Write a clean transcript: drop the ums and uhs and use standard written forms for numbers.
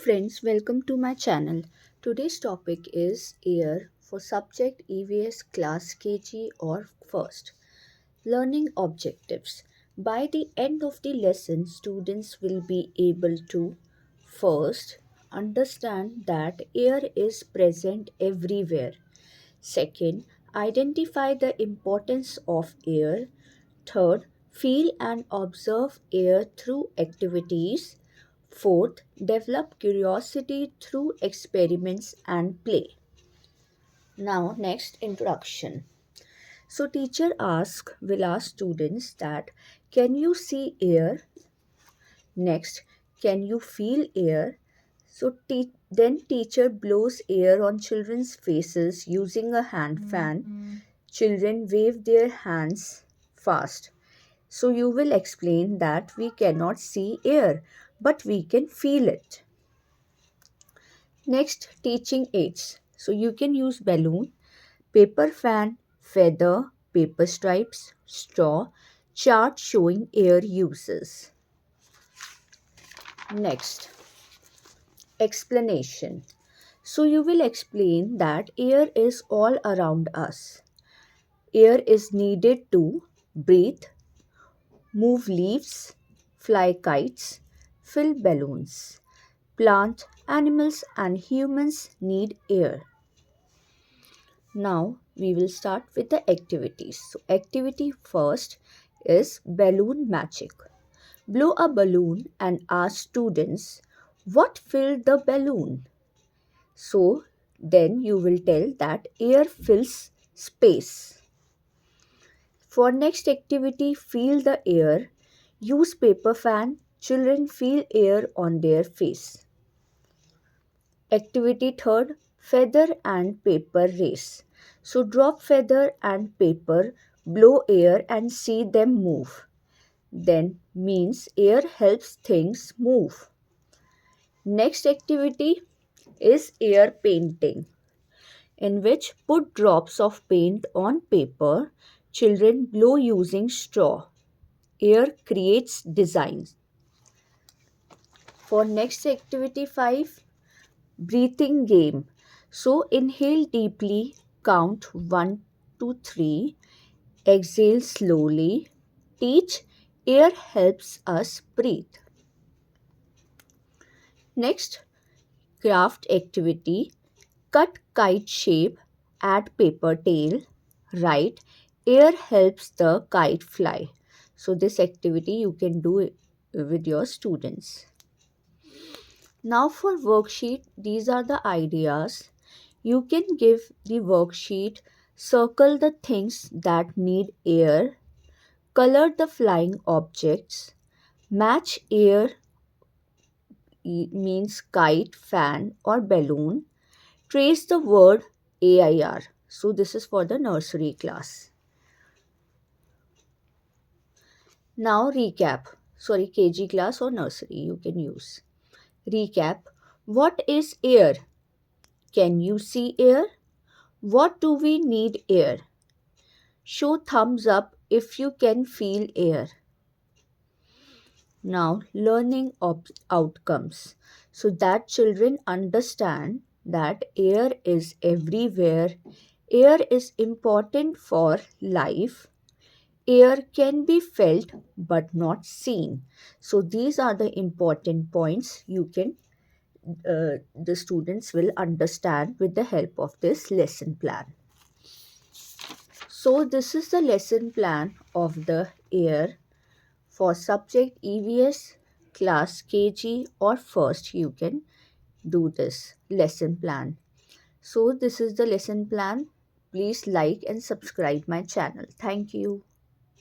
Friends, welcome to my channel. Today's topic is air for subject EVS class KG or first. Learning objectives. By the end of the lesson, students will be able to first understand that air is present everywhere. Second, identify the importance of air. Third, feel and observe air through activities. Fourth, develop curiosity through experiments and play. Now, next introduction. So, teacher will ask students that can you see air? Next, can you feel air? Then teacher blows air on children's faces using a hand fan. Children wave their hands fast. So you will explain that we cannot see air, but we can feel it. Next, teaching aids. So you can use balloon, paper fan, feather, paper stripes, straw, chart showing air uses. Next, explanation. So you will explain that air is all around us. Air is needed to breathe, move leaves, fly kites, fill balloons. Plants, animals, and humans need air. Now we will start with the activities. So, activity first is balloon magic. Blow a balloon and ask students what filled the balloon. So, then you will tell that air fills space. For next activity, feel the air. Use paper fan. Children feel air on their face. Activity third, feather and paper race. So drop feather and paper, blow air and see them move. Then means air helps things move. Next activity is air painting, in which put drops of paint on paper. Children blow using straw. Air creates designs. For next activity 5, breathing game. So inhale deeply, count 1 to 3, exhale slowly. Teach air helps us breathe. Next, craft activity. Cut kite shape, add paper tail. Write air helps the kite fly. So this activity you can do it with your students. Now for worksheet, these are the ideas. You can give the worksheet, circle the things that need air, color the flying objects, match air means kite, fan or balloon, trace the word AIR. So this is for the nursery class. Now recap. KG class or nursery you can use. Recap. What is air? Can you see air? What do we need air? Show thumbs up if you can feel air. Now, learning outcomes so that children understand that air is everywhere. Air is important for life. Air can be felt but not seen. So, these are the important points the students will understand with the help of this lesson plan. So, this is the lesson plan of the air for subject EVS, class KG or first. You can do this lesson plan. So, this is the lesson plan. Please like and subscribe my channel. Thank you.